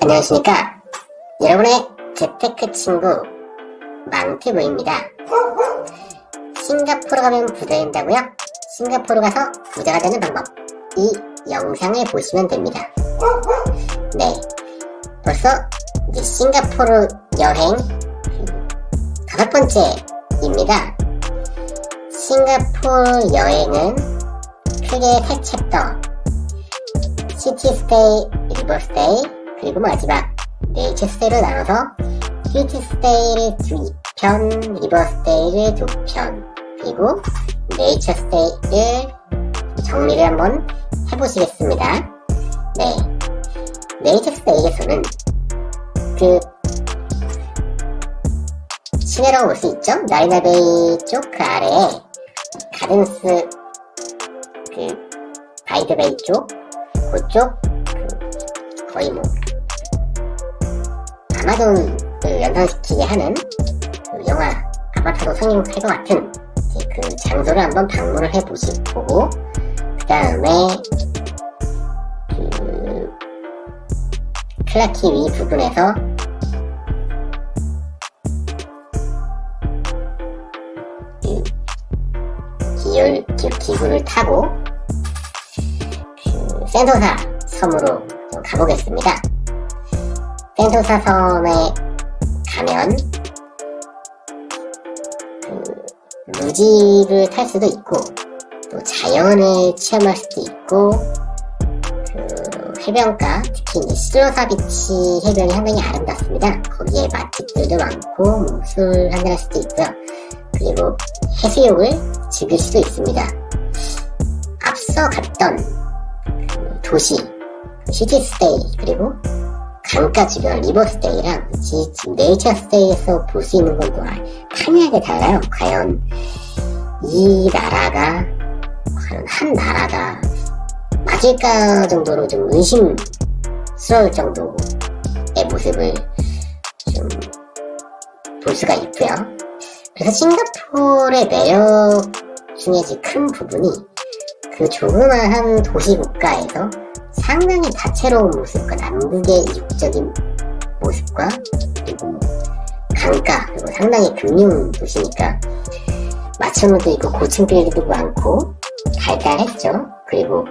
안녕하십니까. 여러분의 재테크 친구 망티브입니다. 싱가포르 가면 부자 된다고요? 싱가포르 가서 부자가 되는 방법, 이 영상을 보시면 됩니다. 네, 벌써 이제 싱가포르 여행 5번째입니다. 싱가포르 여행은 크게 3챕터, 시티 스테이, 리버 스테이, 그리고 마지막 네이처 스테이로 나눠서 시티 스테이를 2편, 리버 스테이를 2편, 그리고 네이처 스테이를 정리를 한번 해보시겠습니다. 네, 네이처 스테이에서는 시내로 올 수 있죠? 마리나베이 쪽 그 아래에 가든스 바이드베이 쪽 그쪽 거의 아마존을 연상시키게 하는 영화 아바타도 성행할 것 같은 그 장소를 한번 방문을 해보시고, 그 다음에 클라키 위 부분에서 기구를 타고 센토사 섬으로 좀 가보겠습니다. 센토사 섬에 가면 루지를 탈 수도 있고, 또 자연을 체험할 수도 있고, 해변가, 특히 이제 실로사 비치 해변이 상당히 아름답습니다. 거기에 맛집들도 많고, 술 한잔 할 수도 있고요. 그리고 해수욕을 즐길 수도 있습니다. 앞서 갔던 도시, 시티 스테이, 그리고 강가 주변 리버 스테이랑 지금 네이처 스테이에서 볼 수 있는 건 또 판이하게 달라요. 과연 한 나라가 맞을까 정도로 좀 의심스러울 정도의 모습을 좀 볼 수가 있고요. 그래서 싱가포르의 매력 중에 큰 부분이 그 조그마한 도시 국가에서 상당히 다채로운 모습과 남극의 이국적인 모습과, 그리고 강가, 그리고 상당히 금융 도시니까 마천루도 있고 고층 빌딩도 많고 달달했죠. 그리고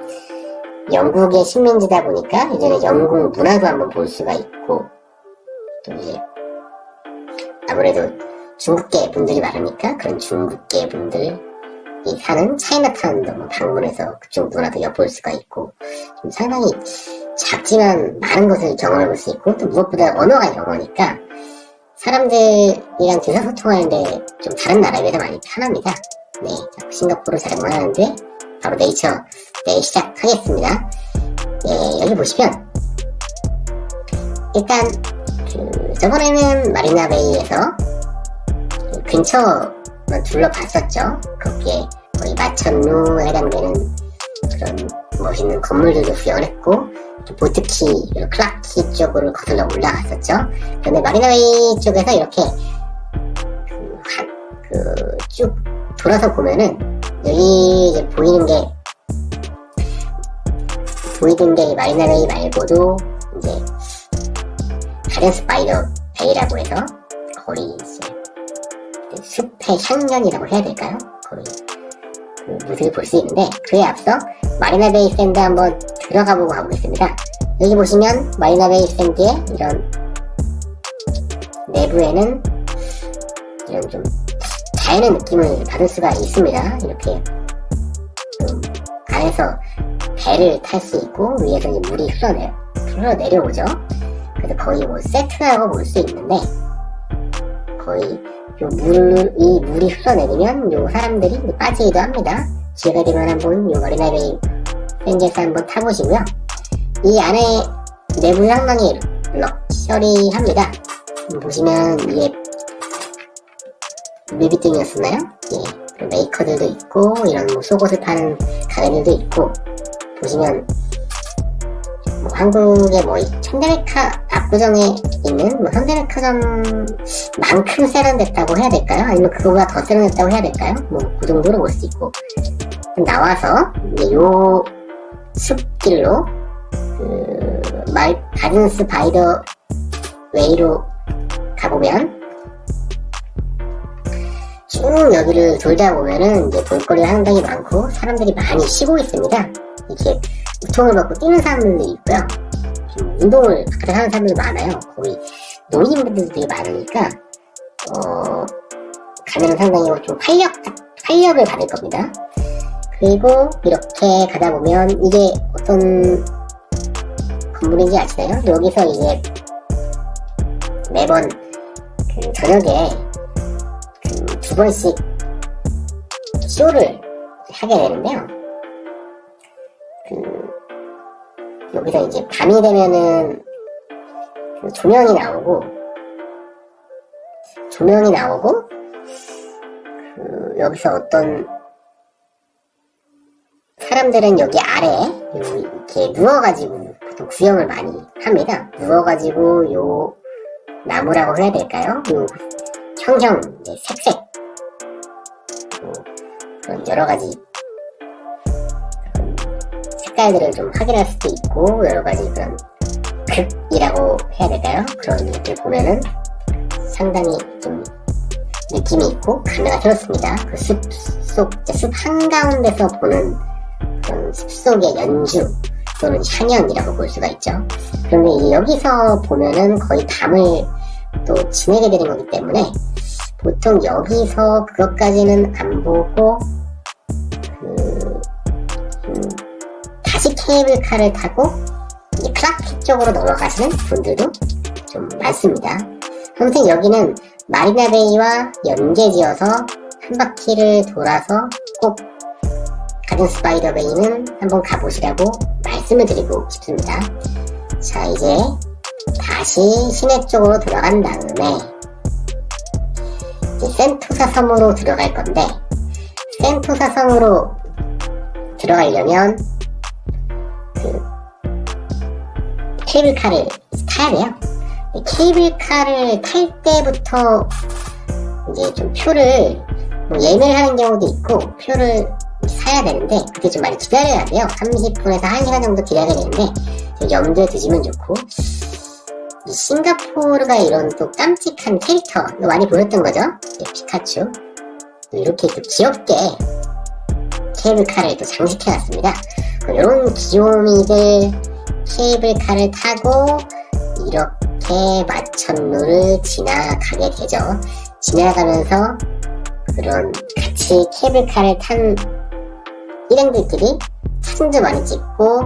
영국의 식민지다 보니까 이제는 영국 문화도 한번 볼 수가 있고, 또 이제 아무래도 중국계 분들이 많으니까 그런 중국계 분들이 사는 차이나타운도 방문해서 그쪽 문화도 엿볼 수가 있고, 좀 상당히 작지만 많은 것을 경험해볼 수 있고, 또 무엇보다 언어가 영어니까 사람들이랑 의사소통하는데 좀 다른 나라에 비해서 많이 편합니다. 네, 싱가포르 촬영을 하는데 바로 네이처 네, 시작하겠습니다. 네, 여기 보시면 일단 저번에는 마리나베이에서 근처만 둘러봤었죠. 거기에 거의 마천루 해당되는 그런 멋있는 건물들도 구경을 했고, 또 보트키, 클라키 쪽으로 거슬러 올라갔었죠. 그런데 마리나베이 쪽에서 이렇게 쭉 돌아서 보면은 여기 이제 보이는 게 마리나베이 말고도 이제 가든스 바이더 베이라고 해서 거의 이제 숲의 향연이라고 해야 될까요? 거의 그 모습을 볼 수 있는데, 그에 앞서 마리나베이 샌드 한번 들어가보고 가보겠습니다. 여기 보시면 마리나베이 샌드의 이런 내부에는 이런 좀 자연의 느낌을 받을 수가 있습니다. 이렇게 안에서 배를 탈 수 있고, 위에서 이제 물이 흘러내려오죠. 그래서 거의 세트라고 볼 수 있는데, 거의 이 물이 흘러내리면 요 사람들이 빠지기도 합니다. 기회가 되면 한번 요 마리나베이 샌드에서 한번 타보시고요. 이 안에 내부 상당히 럭셔리합니다. 보시면 이게 루비통이었었나요? 예, 메이커들도 있고, 이런 속옷을 파는 가게들도 있고, 보시면 한국의 현대백화 압구정에 있는 현대백화점만큼 세련됐다고 해야 될까요? 아니면 그거보다 더 세련됐다고 해야 될까요? 그 정도로 볼 수 있고, 나와서 이제 요 숲길로 가든스 바이더 웨이로 가보면 쭉 여기를 돌다 보면은 이제 볼거리가 상당히 많고 사람들이 많이 쉬고 있습니다. 이렇게 우통을 벗고 뛰는 사람들도 있고요. 운동을 바깥에 하는 사람들이 많아요. 거기 노인분들도 되게 많으니까 가면은 상당히 좀 활력을 받을 겁니다. 그리고 이렇게 가다 보면 이게 어떤 건물인지 아시나요? 여기서 이제 매번 그 저녁에 두 번씩 쇼를 하게 되는데요. 여기서 이제 밤이 되면은 조명이 나오고 여기서 어떤 사람들은 여기 아래 이렇게 누워가지고 보통 구경을 많이 합니다. 누워가지고 요 나무라고 해야 될까요? 요 형형 색색 그런 여러가지 색깔들을 좀 확인할 수도 있고 여러가지 그런 극이라고 해야 될까요? 그런 것들 보면은 상당히 좀 느낌이 있고 감회가 새롭습니다. 그 숲 한가운데서 보는 그런 숲속의 연주 또는 향연이라고 볼 수가 있죠. 그런데 여기서 보면은 거의 밤을 또 지내게 되는 거기 때문에 보통 여기서 그것까지는 안 보고 다시 케이블카를 타고 이제 클라키 쪽으로 넘어가시는 분들도 좀 많습니다. 아무튼 여기는 마리나베이와 연계지어서 한 바퀴를 돌아서 꼭 가든스 바이 더 베이는 한번 가보시라고 말씀을 드리고 싶습니다. 자, 이제 다시 시내 쪽으로 들어간 다음에 이제 센토사 섬으로 들어갈 건데 센토사 섬으로 들어가려면 그 케이블카를 타야 돼요. 케이블카를 탈 때부터 이제 좀 표를 예매를 하는 경우도 있고 표를 사야 되는데 그때 좀 많이 기다려야 돼요. 30분에서 1시간 정도 기다려야 되는데 염두에 두시면 좋고 이 싱가포르가 이런 또 깜찍한 캐릭터 많이 보였던 거죠. 피카츄 이렇게 또 귀엽게 케이블카를 또 장식해놨습니다. 이런 귀요미들 케이블카를 타고 이렇게 마천루를 지나가게 되죠. 지나가면서 그런 같이 케이블카를 탄 일행들끼리 사진도 많이 찍고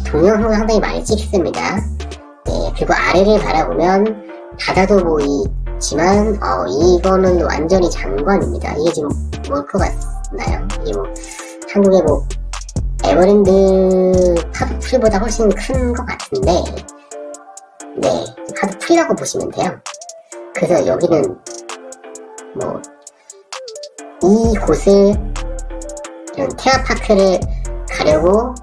동영상도 상당히 많이 찍습니다. 네, 그리고 아래를 바라보면 바다도 보이지만 이거는 완전히 장관입니다. 이게 지금 뭘 것 같나요? 이게 한국의 에버랜드 파도풀보다 훨씬 큰 것 같은데 네, 파도풀이라고 보시면 돼요. 그래서 여기는 이곳을 이런 테마파크를 가려고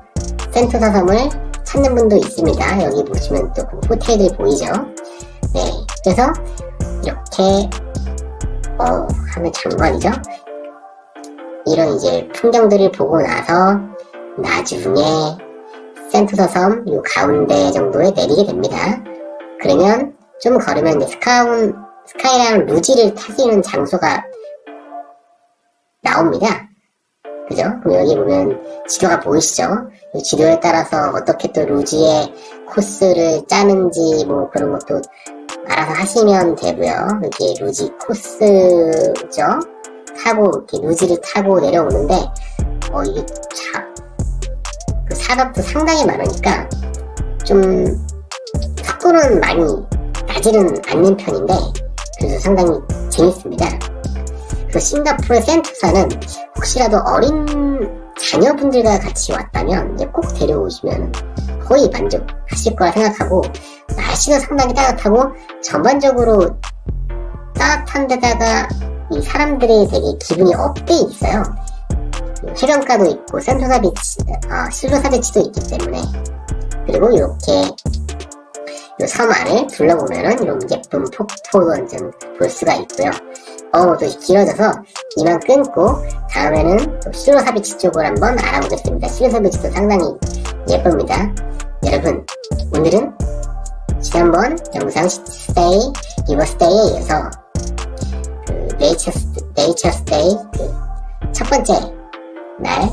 센토사 섬을 찾는 분도 있습니다. 여기 보시면 또 호텔들 보이죠? 네, 그래서 이렇게 하면 장관이죠? 이런 이제 풍경들을 보고 나서 나중에 센토사 섬 요 가운데 정도에 내리게 됩니다. 그러면 좀 걸으면 이제 스카이라운 루지를 타시는 장소가 나옵니다. 그죠? 그럼 여기 보면 지도가 보이시죠? 이 지도에 따라서 어떻게 또 루지의 코스를 짜는지 그런 것도 알아서 하시면 되고요. 이렇게 루지 코스죠? 이렇게 루지를 타고 내려오는데 이게 그 산업도 상당히 많으니까 좀 속도는 많이 나지는 않는 편인데 그래서 상당히 재밌습니다. 그래서 싱가포르 센토사는 혹시라도 어린 자녀분들과 같이 왔다면 이제 꼭 데려오시면 거의 만족하실 거라 생각하고 날씨도 상당히 따뜻하고 전반적으로 따뜻한 데다가 이 사람들이 되게 기분이 업돼 있어요. 해변가도 있고 센토사 비치, 실로사 비치도 있기 때문에 그리고 이렇게 이 섬 안을 둘러보면은 이런 예쁜 폭포도 볼 수가 있고요. 또 길어져서 이만 끊고 다음에는 또 실로사 비치 쪽을 한번 알아보겠습니다. 실로사 비치도 상당히 예쁩니다. 여러분 오늘은 지난번 영상 스테이, 리버스데이에 이어서 그 네이처 스테이 그 첫 번째 날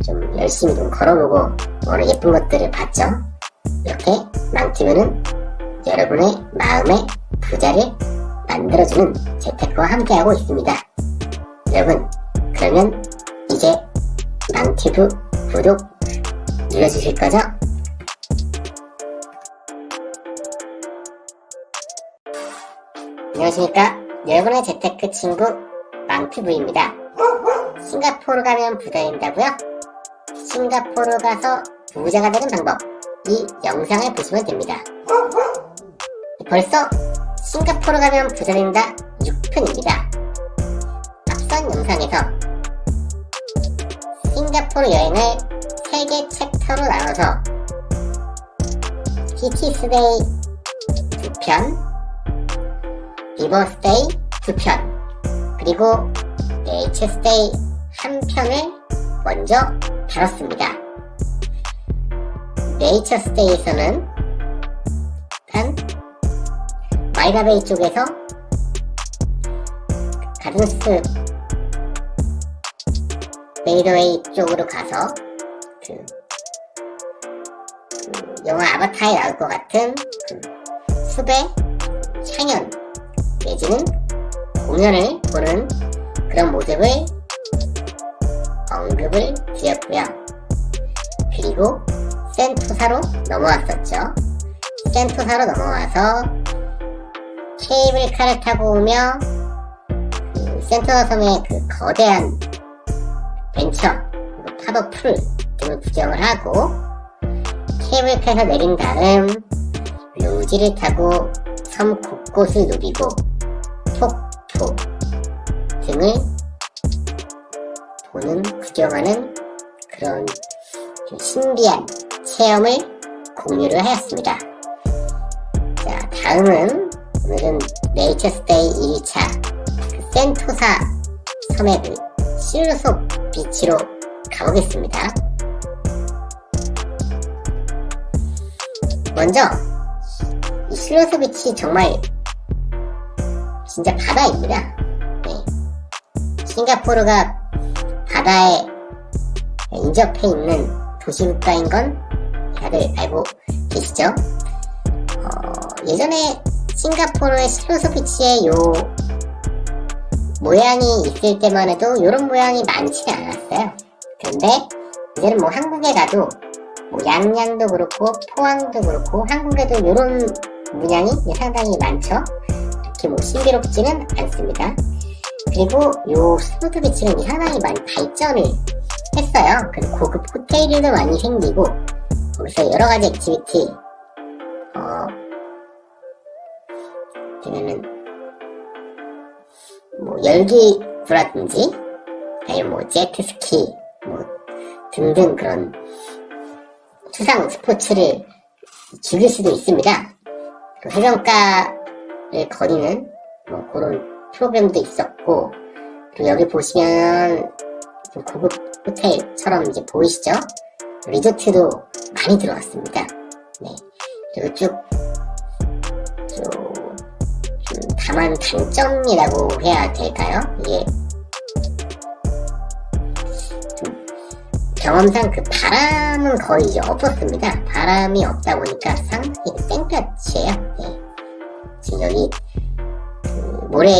좀 열심히 좀 걸어보고 오늘 예쁜 것들을 봤죠. 이렇게 망티브는 여러분의 마음의 부자를 만들어주는 재테크와 함께하고 있습니다. 여러분, 그러면 이제 망티브 구독 눌러주실 거죠? 안녕하십니까. 여러분의 재테크 친구 망티브입니다. 싱가포르 가면 부자 된다고요? 싱가포르 가서 부자가 되는 방법, 이 영상을 보시면 됩니다. 벌써 싱가포르 가면 부자 된다 6편입니다. 앞선 영상에서 싱가포르 여행을 3개 챕터로 나눠서 PT스데이 2편, 리버스데이 2편, 그리고 네이처스데이 1편을 먼저 다뤘습니다. 네이처스데이에서는 한 마이다베이 쪽에서 가든스 메이더웨이 쪽으로 가서 그 영화 아바타에 나올 것 같은 숲의 향연 내지는 공연을 보는 그런 모습을 언급을 드렸고요. 그리고 센토사로 넘어왔었죠. 센토사로 넘어와서 케이블카를 타고 오며 그 센토사 섬의 그 거대한 벤처, 파도 풀 등을 구경을 하고 케이블카에서 내린 다음 루지를 타고 섬 곳곳을 누비고 폭포 등을 보는 구경하는 그런 신비한 체험을 공유를 하였습니다. 자, 다음은 오늘은 네이처스데이 1차 그 센토사 섬의 그 실루속 비치로 가보겠습니다. 먼저 이 실루속 비치 정말 진짜 바다입니다. 네. 싱가포르가 바다에 인접해 있는 도시국가인 건 다들 알고 계시죠? 예전에 싱가포르의 실루속 비치에 요 모양이 있을 때만 해도 요런 모양이 많지는 않았어요. 그런데 이제는 뭐 한국에 가도 뭐 양양도 그렇고 포항도 그렇고 한국에도 요런 문양이 상당히 많죠. 그렇게 뭐 신비롭지는 않습니다. 그리고 요 실루속 비치는 상당히 많이 발전을 했어요. 그리고 고급 호텔들도 많이 생기고 거기서 여러가지 액티비티 되면은 뭐 열기구라든지 아니면 뭐 제트스키 뭐 등등 그런 수상 스포츠를 즐길 수도 있습니다. 그 해변가를 거니는 뭐 그런 프로그램도 있었고, 그리고 여기 보시면 좀 고급 호텔처럼 이제 보이시죠? 리조트도 많이 들어왔습니다. 네. 그리고 좀 다만 단점이라고 해야 될까요? 이게 좀 경험상 그 바람은 거의 이제 없었습니다. 바람이 없다 보니까 상당히 땡볕이에요. 네. 지금 여기 그 모래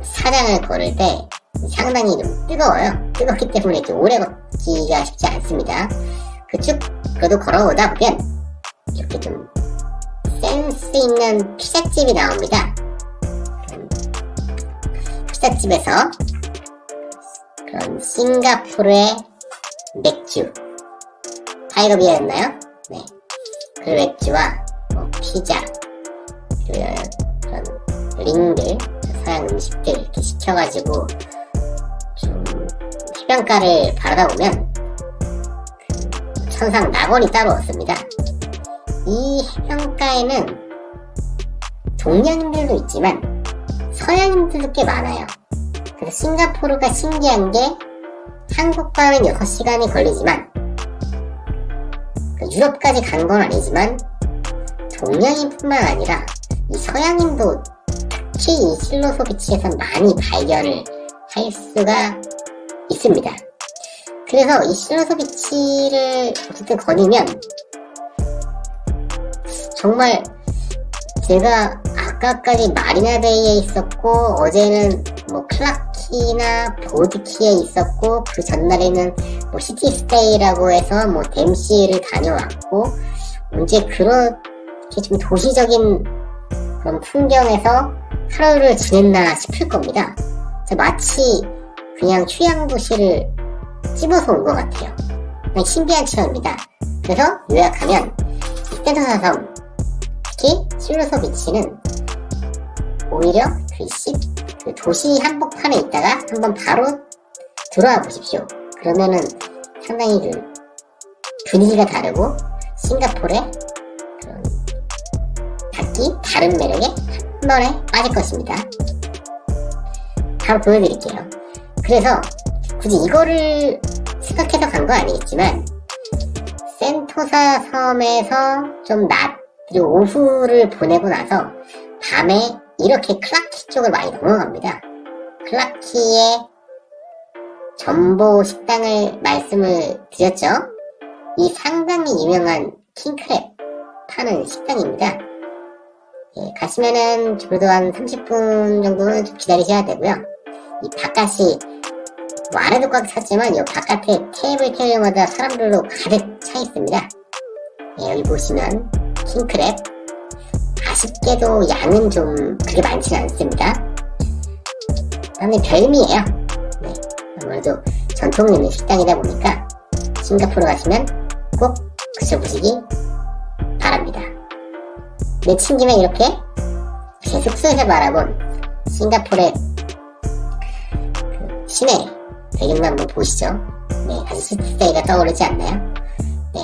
사장을 걸을 때 상당히 좀 뜨거워요. 뜨겁기 때문에 좀 오래 걷기가 쉽지 않습니다. 그쪽 그래도 걸어오다 보면 이렇게 좀 센스 있는 피자집이 나옵니다. 피자집에서 그런 싱가포르의 맥주, 타이거비어였나요? 네. 그 맥주와 뭐 피자, 그리고 그런 링들, 서양 음식들 이렇게 시켜가지고 좀 해변가를 바라다 보면 그 천상 낙원이 따로 없습니다. 이 해변가에는 동양인들도 있지만 서양인들도 꽤 많아요. 그래서 싱가포르가 신기한 게 한국과는 6시간이 걸리지만 유럽까지 간 건 아니지만 동양인뿐만 아니라 이 서양인도 특히 이 실로소비치에서 많이 발견을 할 수가 있습니다. 그래서 이 실로소비치를 어쨌든 거니면 정말 제가 아까까지 마리나베이에 있었고 어제는 뭐 클라키나 보드키에 있었고 그 전날에는 뭐 시티스테이라고 해서 뭐 댐시를 다녀왔고 언제 그렇게 좀 도시적인 그런 풍경에서 하루를 지냈나 싶을 겁니다. 마치 그냥 휴양도시를 찝어서 온 것 같아요. 그냥 신비한 체험입니다. 그래서 요약하면 이 센토사 섬, 특히 실로소비치는 오히려 그 도시 한복판에 있다가 한번 바로 들어와 보십시오. 그러면은 상당히 그 분위기가 다르고 싱가포르의 그런 각기 다른 매력에 한 번에 빠질 것입니다. 바로 보여드릴게요. 그래서 굳이 이거를 생각해서 간 거 아니겠지만 센토사 섬에서 좀 낮 그리고 오후를 보내고 나서 밤에 이렇게 클라키 쪽을 많이 넘어갑니다. 클라키의 전보 식당을 말씀을 드렸죠. 이 상당히 유명한 킹크랩 파는 식당입니다. 예, 가시면은 적어도 한 30분 정도는 좀 기다리셔야 되고요. 이 바깥이 뭐 안에도 꽉 찼지만 이 바깥에 테이블마다 사람들로 가득 차 있습니다. 예, 여기 보시면 킹크랩 아쉽게도 양은 좀 그렇게 많지는 않습니다. 상당히 별미예요. 네, 아무래도 전통 있는 식당이다 보니까 싱가포르 가시면 꼭 드셔보시기 바랍니다. 내친 김에 이렇게 제 숙소에서 바라본 싱가포르의 그 시내 배경만 한번 보시죠. 네, 다시 시티스테이가 떠오르지 않나요? 네,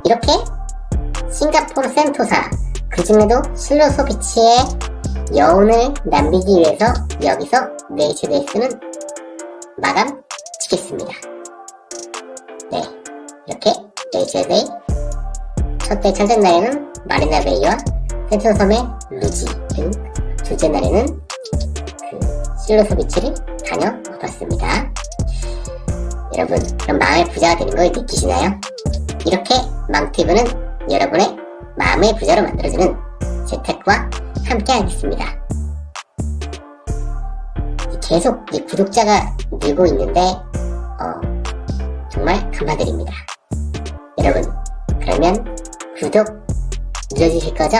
이렇게 싱가포르 센토사 그 중에도 실로소비치의 여운을 남기기 위해서 여기서 네이처데이스는 마감 짓겠습니다. 네, 이렇게 네이처데이 첫째 날에는 마리나베이와 센토섬의 루지 등 둘째 날에는 그 실로소비치를 다녀와봤습니다. 여러분, 그럼 마음의 부자가 되는 걸 느끼시나요? 이렇게 망티브는 여러분의 마음의 부자로 만들어주는 재택과 함께 하겠습니다. 계속 이 구독자가 늘고 있는데 정말 감사드립니다. 여러분, 그러면 구독 눌러주실 거죠?